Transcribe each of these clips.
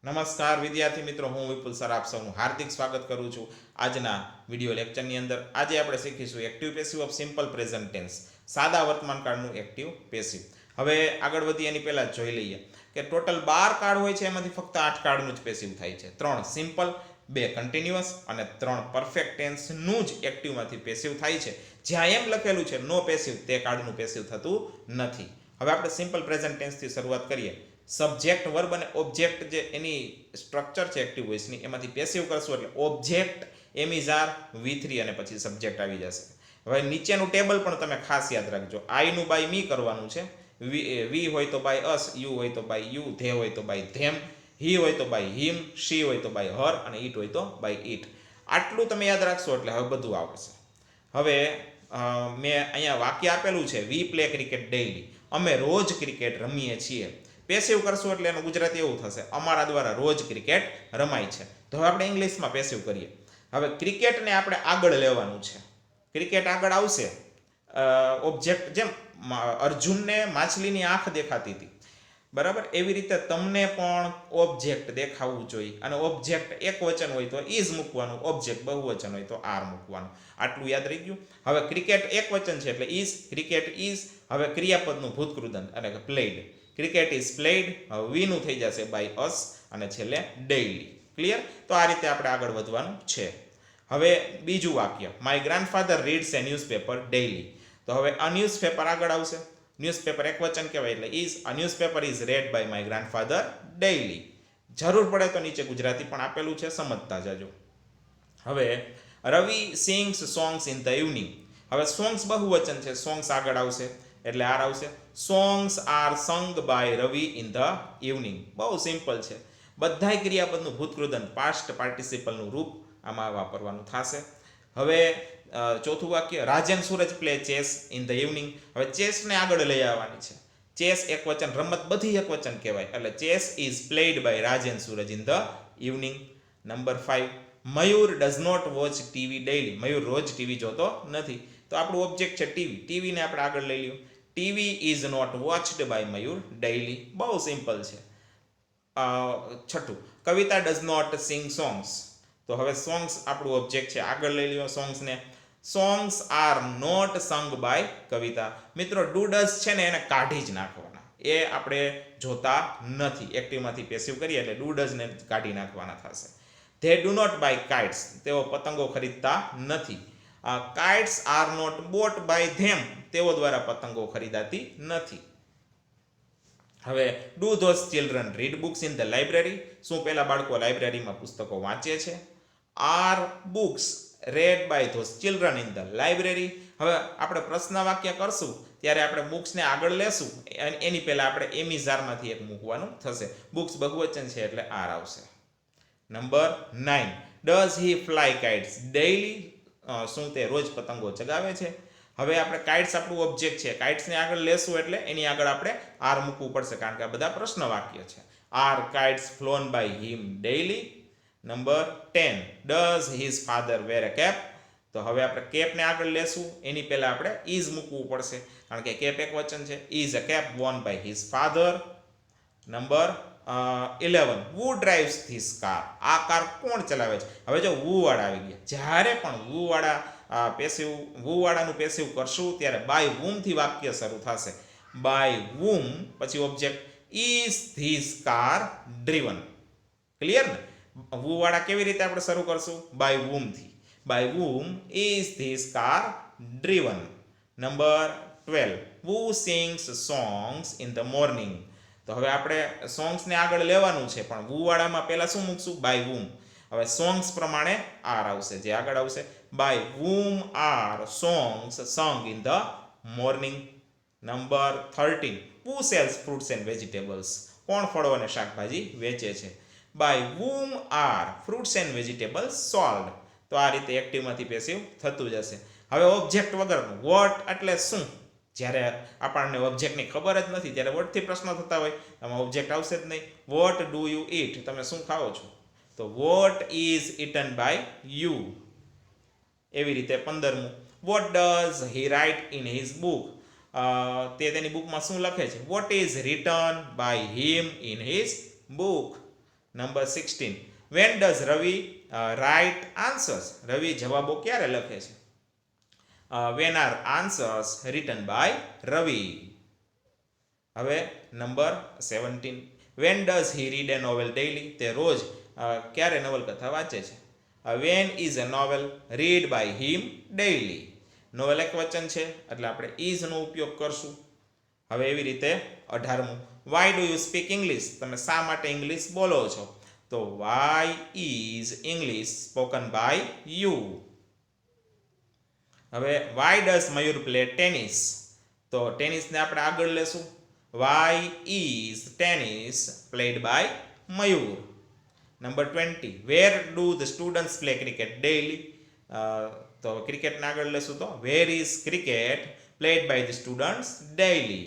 નમસ્કાર વિદ્યાર્થી મિત્રો, હું વિપુલ સર આપ સૌનું હાર્દિક સ્વાગત કરું છું આજના વિડીયો લેક્ચરની અંદર. આજે આપણે શીખીશું active passive of simple present tense, સાદા વર્તમાન કાળનું એક્ટિવ પેસિવ. હવે આગળ વધી એની પહેલાં જોઈ લઈએ કે ટોટલ 12 કાળ હોય છે, એમાંથી ફક્ત 8 કાળનું જ પેસિવ થાય છે. 3 સિમ્પલ, 2 કન્ટિન્યુઅસ અને 3 પરફેક્ટ ટેન્સનું જ એક્ટિવમાંથી પેસિવ થાય છે. જ્યાં એમ લખેલું છે નો પેસિવ, તે કાળનું પેસિવ થતું નથી. હવે આપણે સિમ્પલ પ્રેઝન્ટ ટેન્સથી શરૂઆત કરીએ. સબ્જેક્ટ, વર્બ અને ઓબ્જેક્ટ જે એની સ્ટ્રક્ચર છે એક્ટિવ વોઇસની, એમાંથી પેસિવ કરશું એટલે object, M is R, V3 અને પછી સબ્જેક્ટ આવી જશે. હવે નીચેનું ટેબલ પણ તમે ખાસ યાદ રાખજો. આઈ નું બાય મી કરવાનું છે. વી હોય તો બાય અસ, યુ હોય તો બાય યુ, ધે હોય તો બાય ધેમ, હી હોય તો બાય હિમ, શી હોય તો બાય હર અને ઈટ હોય તો બાય ઈટ. આટલું તમે યાદ રાખશો એટલે હવે બધું આવશે. હવે મેં અહીંયા વાક્ય આપેલું છે, વી પ્લે ક્રિકેટ ડેઇલી. અમે રોજ ક્રિકેટ રમીએ છીએ. પેસિવ કરશું એટલે એનું ગુજરાતી એવું થશે, અમારા દ્વારા રોજ ક્રિકેટ રમાય છે. તો હવે આપણે ઇંગ્લિશમાં પેસિવ કરીએ. હવે ક્રિકેટને આપણે આગળ લેવાનું છે. ક્રિકેટ આગળ આવશે. ઓબ્જેક્ટ, જેમ અર્જુનને માછલીની આંખ દેખાતી હતી, બરાબર, એવી રીતે તમને પણ ઓબ્જેક્ટ દેખાવું જોઈએ. અને ઓબ્જેક્ટ એક વચન હોય તો ઇઝ મૂકવાનું, ઓબ્જેક્ટ બહુવચન હોય તો આર મૂકવાનું. આટલું યાદ રહી ગયું. હવે ક્રિકેટ એક વચન છે એટલે ઇઝ, ક્રિકેટ ઇઝ. હવે ક્રિયાપદનું ભૂતકૃદંત એટલે કે પ્લેડ. Cricket is played. હવે વીનું થઈ જશે બાય અસ અને છેલ્લે ડેઇલી. ક્લિયર? તો આ રીતે આપણે આગળ વધવાનું છે. હવે બીજું વાક્ય, my grandfather reads A newspaper daily. તો હવે આ ન્યૂઝપેપર આગળ આવશે. ન્યૂઝપેપર એક વચન કહેવાય એટલે is. A newspaper is read by my grandfather daily. જરૂર પડે તો નીચે ગુજરાતી પણ આપેલું છે, સમજતા જાજો. હવે Ravi sings songs in the evening. હવે સોંગ્સ બહુવચન છે, સોંગ્સ આગળ આવશે એટલે આર આવશે. Songs are sung by Ravi in the evening. બહુ સિમ્પલ છે. બધાય ક્રિયાપદનું ભૂતકૃદંત, પાસ્ટ પાર્ટિસિપલનું રૂપ આમાં વાપરવાનું થશે. હવે ચોથું વાક્ય, Rajan Suraj play chess in the evening. હવે ચેસને આગળ લઈ આવવાની છે. ચેસ એક વચન, રમત બધી એક વચન કહેવાય એટલે chess is played by Rajan Suraj in the evening. Number 5, Mayur does not watch TV daily. Mayur રોજ ટીવી જોતો નથી. તો આપણું ઓબ્જેક્ટ છે ટીવી. ટીવીને આપણે આગળ લઈ લઈએ. TV is not watched by Mayur daily. બહુ સિમ્પલ છે. છઠ્ઠું, Kavita does not sing songs. તો હવે સોંગ્સ આપણું ઓબ્જેક્ટ છે, આગળ લઈ લ્યો સોંગ્સને. Songs are not sung by Kavita. મિત્રો ડુ ડઝ છે ને એને કાઢી જ નાખવાના, એ આપણે જોતા નથી. એક્ટિવમાંથી પેસિવ કરીએ એટલે ડુ ડઝને કાઢી નાખવાના થશે. They do not buy kites. તેઓ પતંગો ખરીદતા નથી. Kites are not bought by them. તેઓ દ્વારા પતંગો ખરીદાતી નથી. હવે do those children read books in the library. શું પેલા બાળકો લાઇબ્રેરીમાં પુસ્તકો વાંચે છે? Are books read by those children in the library. હવે આપણે પ્રશ્ન વાક્ય કરશું ત્યારે આપણે બુક્સને આગળ લેશું, એની પહેલા આપણે એમિઝારમાંથી એક મૂકવાનું થશે. બુક્સ બહુવચન છે એટલે આર આવશે. Number 9, does he fly kites daily. શું તે રોજ પતંગો ચગાવે છે? હવે આપણે કાઇટ્સ આપણું ઓબ્જેક્ટ છે, કાઇટ્સને આગળ લેશું એટલે એની આગળ આપણે આર મૂકવું પડશે, કારણ કે આ બધા પ્રશ્ન વાક્ય છે. Are kites flown by him daily. Number 10, does his father wear a cap. તો હવે આપણે કેપને આગળ લેશું, એની પહેલા આપણે ઇઝ મૂકવું પડશે, કારણ કે કેપ એક વચન છે. Is a cap worn by his father. Number 11, who drives this car. આ કાર કોણ ચલાવે છે? હવે જો વુ વાળા આવી ગયા. જ્યારે પણ વુ વાળા પેસિવ, વુ વાળાનું પેસિવ કરશું ત્યારે બાય વુમથી વાક્ય શરૂ થશે. બાય વુમ પછી object. Is this car driven. Clear ને? વુ વાળા કેવી રીતે આપણે શરૂ કરશું? બાય વુમથી. By whom is this car driven. Number 12, who sings songs in the morning. તો હવે આપણે સોંગ્સને આગળ લેવાનું છે, પણ વુ વાળામાં પહેલા શું મૂકશું? By whom. હવે સોંગ્સ પ્રમાણે આર આવશે, જે આગળ આવશે. By whom are songs sung in the morning. Number 13, who sells fruits and vegetables. કોણ ફળો અને શાકભાજી વેચે છે? By whom are fruits and vegetables sold. તો આ રીતે એક્ટિવમાંથી પેસિવ થતું જશે. હવે ઓબ્જેક્ટ વગરનું, વોટ એટલે શું? જ્યારે આપણને ઓબ્જેક્ટની ખબર જ નથી ત્યારે વોટથી પ્રશ્નો થતા હોય, આમાં ઓબ્જેક્ટ આવશે જ નહીં. What do you eat. તમે શું ખાઓ છો? તો what is eaten by you. એવી રીતે 15મું, what does he write in his book. તે તેની બુકમાં શું લખે છે? What is written by him in his book. Number 16, when does Ravi write answers? રવિ જવાબો ક્યારે લખે છે? When are answers written by Ravi. હવે number 17, when does he read a novel daily? તે રોજ ક્યારે નવલકથા વાંચે છે? When is a novel read by him daily? Novel એક વચન છે એટલે આપણે ઇઝનો ઉપયોગ કરશું. હવે એવી રીતે 18મું, why do you speak English? તમે શા માટે ઇંગ્લિશ બોલો છો? તો why is English spoken by you. હવે why does Mayur play tennis? તો ટેનિસને આપણે આગળ લેશું. Why is tennis played by Mayur. Number 20, where do the students play cricket daily? તો ક્રિકેટને આગળ લેશું તો where is cricket played by the students daily.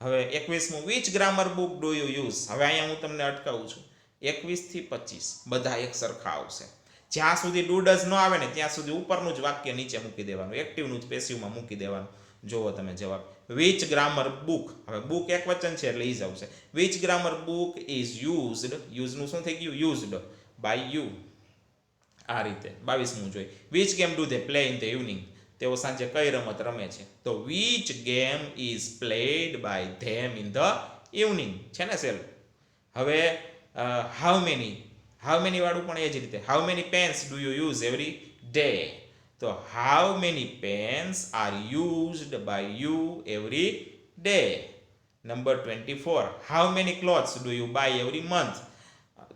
હવે 21મું, which grammar book do you use? હવે અહીંયા હું તમને અટકાવું છું. 21 થી 25 બધા એક સરખા આવશે. જ્યાં સુધી ડુ ડઝ ન આવે ને ત્યાં સુધી ઉપરનું જ વાક્ય નીચે મૂકી દેવાનું, એક્ટિવનું જ પેસિવમાં મૂકી દેવાનું. જોવો તમે જવાબ. Which grammar book? હવે બુક એક વચન છે એટલે ઈઝ આવશે. Which grammar book is used? યુઝનું શું થઈ ગયું? Used by you. આ રીતે 22મું જોઈ. Which game do they play in the evening? તેઓ સાંજે કઈ રમત રમે છે? તો which game is played by them in the evening. છે ને સેલ? હવે હાઉ મેની વાળું પણ એ જ રીતે. How many pens do you use every day? તો how many pens are used by you every day. Number 24, how many clothes do you buy every month?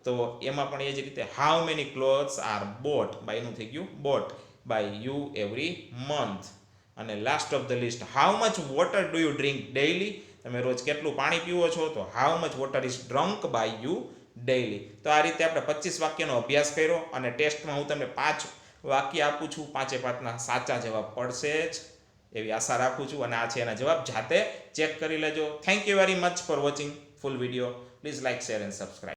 તો એમાં પણ એ જ રીતે how many clothes are bought, બાયનું થઈ ગયું bought, by you every month. અને last of the list, how much water do you drink daily? તમે રોજ કેટલું પાણી પીવો છો? તો how much water is drunk by you daily. તો આ રીતે આપણે 25 વાક્યનો અભ્યાસ કર્યો અને ટેસ્ટમાં હું તમને 5 વાક્ય આપું છું. 5 સાચા જવાબ પડશે જ એવી આશા રાખું છું. અને આ છે એના જવાબ, જાતે ચેક કરી લેજો. Thank you very much for watching full video. Please like, share and subscribe.